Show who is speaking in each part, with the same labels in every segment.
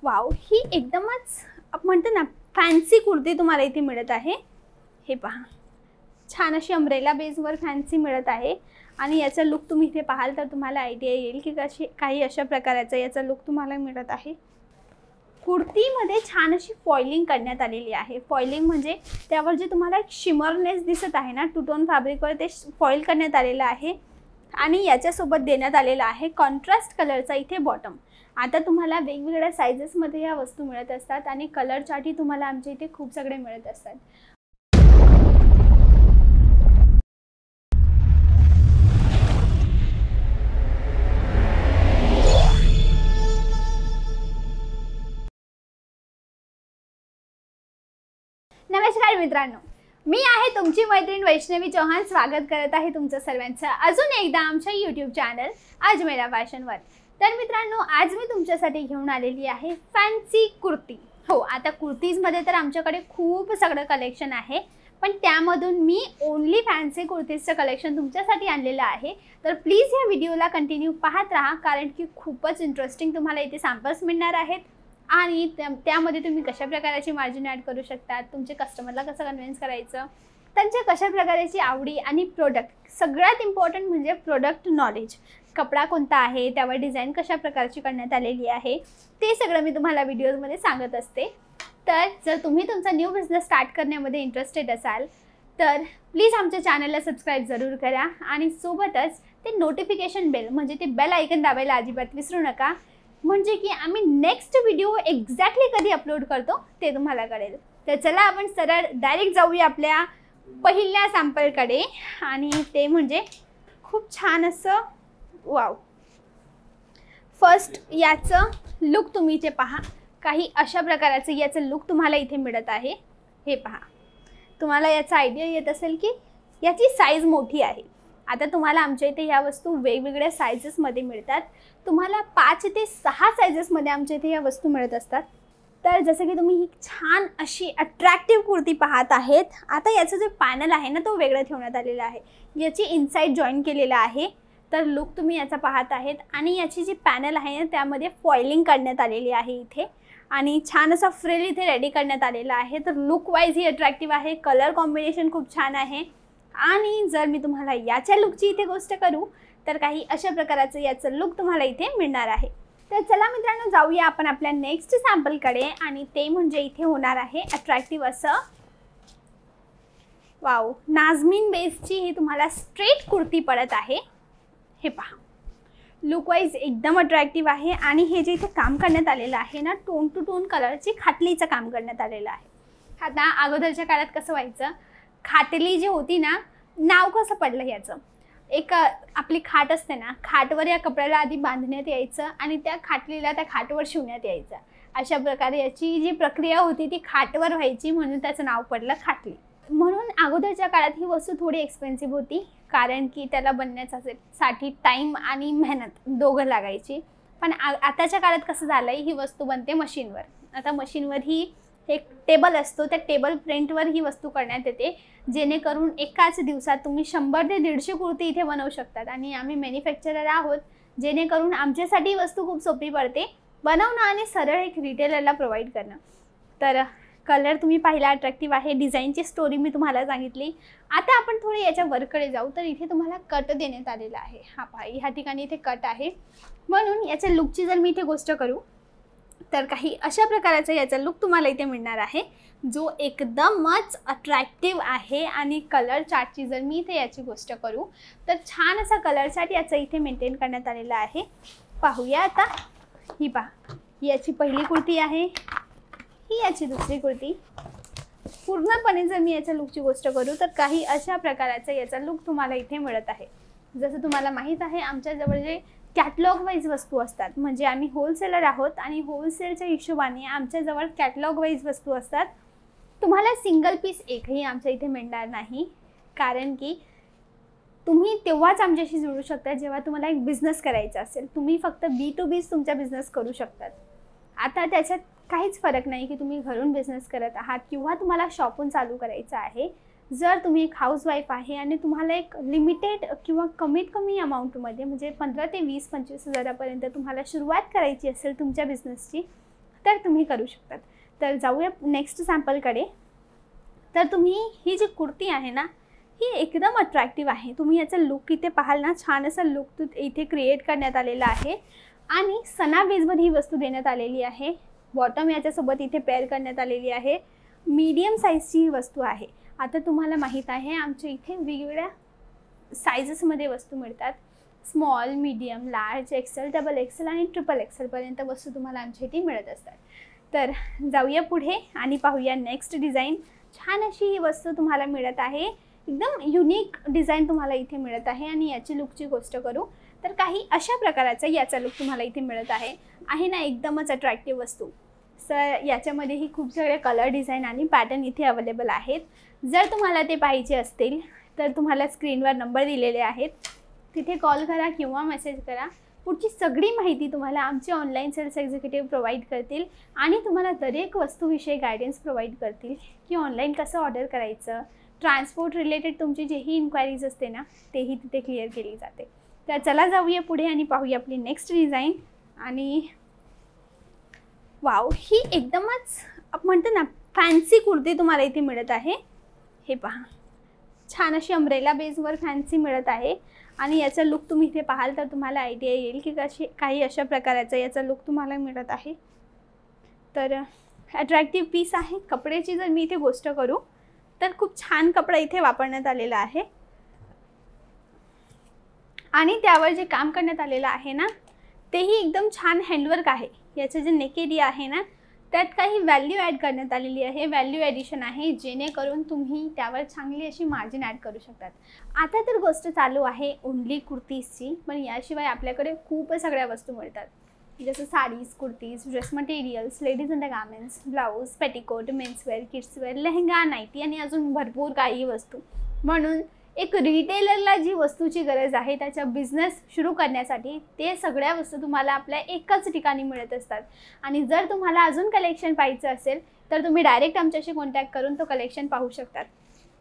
Speaker 1: Wow, ही एकदमच म्हणतो ना फॅन्सी कुर्ती तुम्हाला इथे मिळत आहे। हे पहा, छान अशी अम्ब्रेला बेसवर फॅन्सी मिळत आहे आणि याचा लुक तुम्ही इथे पाहाल तर तुम्हाला आयडिया येईल की कशी काही अशा प्रकारचा याचा लुक तुम्हाला मिळत आहे। कुर्तीमध्ये छान अशी फॉइलिंग करण्यात आलेली आहे। फॉइलिंग म्हणजे त्यावर जे तुम्हाला एक शिमरनेस दिसत आहे ना, टू टोन फॅब्रिकवर ते फॉइल करण्यात आलेलं आहे आणि याच्यासोबत देण्यात आलेला आहे कॉन्ट्रास्ट कलरचा इथे बॉटम। आता तुम्हाला वेगवेगळ्या साइजेसमध्ये या वस्तू मिळत असतात आणि कलर चार्टही तुम्हाला आमच्या इथे खूप सगळे मिळत असतात। नमस्कार मित्रांनो, मी आहे तुमची मैत्रीण वैष्णवी चौहान। स्वागत करत आहे तुमचं सर्वांचं अजून एकदा आमच्या यूट्यूब चॅनल आज मेरा फॅशनवर। तर मित्रांनो, आज मी तुमच्यासाठी घेऊन आलेली आहे फॅन्सी कुर्ती। हो, आता कुर्तीजमध्ये तर आमच्याकडे खूप सगळं कलेक्शन आहे, पण त्यामधून मी ओनली फॅन्सी कुर्तीजचं कलेक्शन तुमच्यासाठी आणलेलं आहे। तर प्लीज या व्हिडिओला कंटिन्यू पाहत राहा, कारण की खूपच इंटरेस्टिंग तुम्हाला इथे सॅम्पल्स मिळणार आहेत आणि त्यामध्ये तुम्ही कशा प्रकारची मार्जिन ॲड करू शकता, तुमचे कस्टमरला कसं कन्व्हिन्स करायचं, त्यांच्या कशा प्रकारची आवडी आणि प्रोडक्ट, सगळ्यात इम्पॉर्टंट म्हणजे प्रोडक्ट नॉलेज, कपडा कोणता आहे, त्यावर डिझाईन कशा प्रकारची करण्यात आलेली आहे, ते सगळं मी तुम्हाला व्हिडिओजमध्ये सांगत असते। तर जर तुम्ही तुमचा न्यू बिझनेस स्टार्ट करण्यामध्ये इंटरेस्टेड असाल तर प्लीज आमच्या चॅनलला सबस्क्राईब जरूर करा आणि सोबतच ते नोटिफिकेशन बेल म्हणजे ते बेल आयकन दाबायला अजिबात विसरू नका, म्हणजे की आम्ही नेक्स्ट व्हिडिओ एक्झॅक्टली कधी अपलोड करतो ते तुम्हाला कळेल। तर चला आपण सरळ डायरेक्ट जाऊया आपल्या पहिल्या सॅम्पलकडे आणि ते म्हणजे खूप छान असं वाव। फर्स्ट याचं लुक तुम्ही इथे पहा, काही अशा प्रकारचं याचं लुक तुम्हाला इथे मिळत आहे। हे पहा, तुम्हाला याचा आयडिया येत असेल की याची साईज मोठी आहे। आता तुम्हाला आमच्या इथे ह्या वस्तू वेगवेगळ्या साइजेसमध्ये मिळतात, तुम्हाला 5 ते 6 साइजेसमध्ये आमच्या इथे या वस्तू मिळत असतात। तर जसं की तुम्ही ही छान अशी अट्रॅक्टिव्ह कुर्ती पाहत आहेत, आता याचं जे पॅनल आहे ना तो वेगळं ठेवण्यात आलेला आहे, याची इनसाइड जॉईन केलेला आहे। तर लुक तुम्ही याचा पाहत आहेत आणि याची जी पॅनल आहे ना त्यामध्ये फॉइलिंग करण्यात आलेली आहे इथे आणि छान असा फ्रिल इथे रेडी करण्यात आलेला आहे। तर लुक वाईज ही अट्रॅक्टिव्ह आहे, कलर कॉम्बिनेशन खूप छान आहे आणि जर मी तुम्हाला याच्या लुकची इथे गोष्ट करू तर काही अशा प्रकारचं याचं लुक तुम्हाला इथे मिळणार आहे। तर चला मित्रांनो, जाऊया आपण आपल्या नेक्स्ट सॅम्पलकडे आणि ते म्हणजे इथे होणार आहे अट्रॅक्टिव्ह असं वाव, नाजमीन बेसची ही तुम्हाला स्ट्रेट कुर्ती पडत आहे। हे पहा, लुक वाईज एकदम अट्रॅक्टिव्ह आहे आणि हे जे इथे काम करण्यात आलेलं आहे ना, टोन टू टोन कलरची खाटलीचं काम करण्यात आलेलं आहे। आता अगोदरच्या काळात कसं व्हायचं, खाटली जी होती ना, नाव कसं पडलं याचं, एक आपली खाट असते ना, खाटवर या कपड्याला आधी बांधण्यात यायचं आणि त्या खाटलीला त्या खाटवर शिवण्यात यायचं। अशा प्रकारे याची जी प्रक्रिया होती ती खाटवर व्हायची, म्हणून त्याचं नाव पडलं खाटली। म्हणून अगोदरच्या काळात ही वस्तू थोडी एक्सपेन्सिव्ह होती, कारण की त्याला बनण्यासाठी टाईम आणि मेहनत दोघं लागायची। पण आताच्या काळात कसं झालं आहे, ही वस्तू बनते मशीनवर। आता मशीनवर ही एक टेबल असतो, त्या टेबल प्रिंटवर ही वस्तू करण्यात येते, जेणेकरून एकाच दिवसात तुम्ही 100 ते 150 कुर्ती इथे बनवू शकतात आणि आम्ही मॅन्युफॅक्चरर आहोत, जेणेकरून आमच्यासाठी वस्तू खूप सोपी पडते बनवणं आणि सरळ एक रिटेलरला प्रोव्हाइड करणं। तर कलर तुम्ही पाहिला अट्रॅक्टिव्ह आहे, डिझाईनची स्टोरी मी तुम्हाला सांगितली। आता आपण थोडे याच्या वरकडे जाऊ तर इथे तुम्हाला कट देण्यात आलेला आहे। हा पहा, ह्या ठिकाणी इथे कट आहे, म्हणून याच्या लुकची जर मी इथे गोष्ट करू तर काही अशा प्रकारचा याचा लुक तुम्हाला इथे मिळणार आहे, जो एकदमच अट्रॅक्टिव्ह आहे। आणि कलर चार्टची जर मी इथे याची गोष्ट करू तर छान असा कलर चार्ट याचा इथे मेंटेन करण्यात आलेला आहे। पाहूया आता, ही पहा, याची पहिली कुर्ती आहे, ही याची दुसरी कुर्ती। पूर्णपणे जर मी याच्या लुकची गोष्ट करू तर काही अशा प्रकारचा याचा लुक तुम्हाला इथे मिळत आहे। जसं तुम्हाला माहीत आहे, आमच्याजवळ जे कॅटलॉग वाईज वस्तू असतात, म्हणजे आम्ही होलसेलर आहोत आणि होलसेलच्या हिशोबाने आमच्याजवळ कॅटलॉग वाईज वस्तू असतात। तुम्हाला सिंगल पीस एकही आमच्या इथे मिळणार नाही, कारण की तुम्ही तेव्हाच आमच्याशी जोडू शकता जेव्हा तुम्हाला एक बिझनेस करायचा असेल। तुम्ही फक्त B2B तुमचा बिझनेस करू शकतात। आता त्याच्यात काहीच फरक नाही की तुम्ही घरून बिझनेस करत आहात किंवा तुम्हाला शॉपून चालू करायचं आहे। जर तुम्ही एक हाऊसवाईफ आहे आणि तुम्हाला एक लिमिटेड किंवा कमीत कमी अमाऊंटमध्ये म्हणजे 15 ते 20-25 हजारापर्यंत तुम्हाला सुरुवात करायची असेल तुमच्या बिझनेसची, तर तुम्ही करू शकतात। तर जाऊया नेक्स्ट सॅम्पलकडे। तर तुम्ही ही जी कुर्ती आहे ना, ही एकदम अट्रॅक्टिव्ह आहे। तुम्ही याचा लुक इथे पाहाल ना, छान असा लुक इथे क्रिएट करण्यात आलेला आहे आणि सना बेसमध्ये ही वस्तू देण्यात आलेली आहे। बॉटम याच्यासोबत इथे पेअर करण्यात आलेली आहे। मीडियम साईजची ही वस्तू आहे। आता तुम्हाला माहीत आहे आमच्या इथे वेगवेगळ्या साइजेसमध्ये वस्तू मिळतात। Small, medium, large, XL, double XL आणि ट्रिपल एक्सेलपर्यंत वस्तू तुम्हाला आमच्या इथे मिळत असतात। तर जाऊया पुढे आणि पाहूया नेक्स्ट डिझाईन। छान अशी ही वस्तू तुम्हाला मिळत आहे, एकदम युनिक डिझाईन तुम्हाला इथे मिळत आहे। आणि याची लुकची गोष्ट करू तर काही अशा प्रकारचा याचा लुक तुम्हाला इथे मिळत आहे ना, एकदमच अट्रॅक्टिव्ह वस्तू। सर याच्यामध्येही खूप सगळे कलर, डिझाईन आणि पॅटर्न इथे अवेलेबल आहेत। जर तुम्हाला ते पाहिजे असतील तर तुम्हाला स्क्रीनवर नंबर दिलेले आहेत, तिथे कॉल करा किंवा मेसेज करा। पुढची सगळी माहिती तुम्हाला आमचे ऑनलाईन सेल्स एक्झिक्युटिव्ह प्रोव्हाइड करतील आणि तुम्हाला दरेक वस्तूविषयी गायडन्स प्रोव्हाइड करतील की ऑनलाईन कसं ऑर्डर करायचं। ट्रान्सपोर्ट रिलेटेड तुमची जेही इन्क्वायरीज असते ना, तेही तिथे क्लिअर केली जाते। तर चला जाऊया पुढे आणि पाहूया आपली नेक्स्ट डिझाईन। आणि वाव, ही एकदमच म्हणतो ना फॅन्सी कुर्ती तुम्हाला इथे मिळत आहे। हे पहा, छान अशी अम्ब्रेला बेसवर फॅन्सी मिळत आहे आणि याचा लुक तुम्ही इथे पाहाल तर तुम्हाला आयडिया येईल की कशी काही अशा प्रकारचा याचा लुक तुम्हाला मिळत आहे। तर अट्रॅक्टिव्ह पीस आहे। कपड्याची जर मी इथे गोष्ट करू तर खूप छान कपडा इथे वापरण्यात आलेला आहे आणि त्यावर जे काम करण्यात आलेलं आहे ना, तेही एकदम छान हँडवर्क आहे। याचं जे नेक एरिया आहे ना, त्यात काही व्हॅल्यू ॲड करण्यात आलेली आहे, व्हॅल्यू ॲडिशन आहे, जेणेकरून तुम्ही त्यावर चांगली अशी मार्जिन ॲड करू शकतात। आता तर गोष्ट चालू आहे ओनली कुर्तीजची, पण याशिवाय आपल्याकडे खूप सगळ्या वस्तू मिळतात, जसं saris, kurtis, dress materials, ladies undergarments, blouse, petticoat, menswear, kidswear, lehenga, nightie आणि अजून भरपूर काही वस्तू। म्हणून एक रिटेलरला जी वस्तूची गरज आहे त्याचा बिझनेस सुरू करण्यासाठी ते सगळ्या वस्तू तुम्हाला आपल्या एकाच ठिकाणी मिळत असतात। आणि जर तुम्हाला अजून कलेक्शन पाहायचं असेल तर तुम्ही डायरेक्ट आमच्याशी कॉन्टॅक्ट करून तो कलेक्शन पाहू शकतात,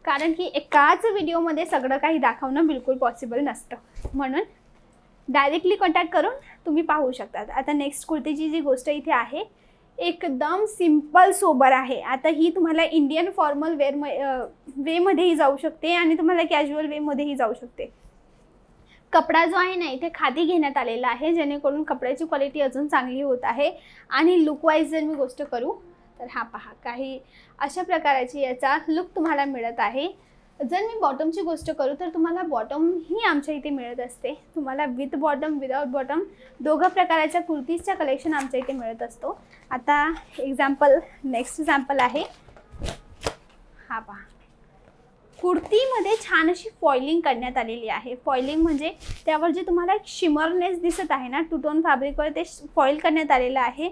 Speaker 1: कारण की एकाच व्हिडिओमध्ये सगळं काही दाखवणं बिलकुल पॉसिबल नसतं। म्हणून डायरेक्टली कॉन्टॅक्ट करून तुम्ही पाहू शकतात। आता नेक्स्ट कुर्तीची जी गोष्ट इथे आहे, एकदम सिंपल सोबर आहे। आता ही तुम्हाला इंडियन फॉर्मल वेमध्येही जाऊ शकते आणि तुम्हाला कॅज्युअल वेमध्येही जाऊ शकते। कपडा जो आहे ना, इथे खादी घेण्यात आलेला आहे, जेणेकरून कपड्याची क्वालिटी अजून चांगली होत आहे। आणि लुकवाईज जर मी गोष्ट करू तर हा पहा, काही अशा प्रकारची याचा लुक तुम्हाला मिळत आहे। जर मी बॉटमची गोष्ट करू तर तुम्हाला बॉटम ही आमच्या इथे मिळत असते। तुम्हाला विथ बॉटम, विदाउट बॉटम दोघं प्रकारच्या कुर्तीजचा कलेक्शन आमच्या इथे मिळत असतो। आता नेक्स्ट सॅम्पल आहे, हा पहा। कुर्तीमध्ये छान अशी फॉइलिंग करण्यात आलेली आहे। फॉइलिंग म्हणजे त्यावर जे तुम्हाला एक शिमरनेस दिसत आहे ना, टू टोन फॅब्रिकवर ते फॉइल करण्यात आलेलं आहे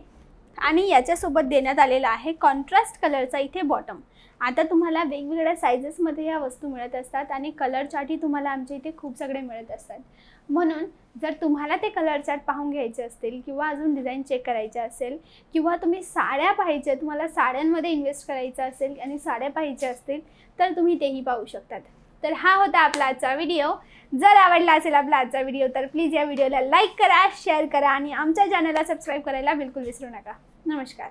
Speaker 1: आणि याच्यासोबत देण्यात आलेला आहे कॉन्ट्रास्ट कलरचा इथे बॉटम। आता तुम्हाला वेगवेगळ्या साइजेसमध्ये या वस्तू मिळत असतात आणि कलर चार्टही तुम्हाला आमच्या इथे खूप सगळे मिळत असतात। म्हणून जर तुम्हाला ते कलर चार्ट पाहून घ्यायचे असतील किंवा अजून डिझाईन चेक करायचे असेल किंवा तुम्ही साड्या पाहिजे, तुम्हाला साड्यांमध्ये इन्व्हेस्ट करायचं असेल आणि साड्या पाहिजे असतील तर तुम्ही तेही पाहू शकतात। तर हा होता आपला आजचा व्हिडिओ। जर आवडला असेल आपला आजचा व्हिडिओ तर प्लीज या व्हिडिओला लाईक करा, शेअर करा आणि आमच्या चॅनलला सबस्क्राईब करायला बिलकुल विसरू नका। नमस्कार।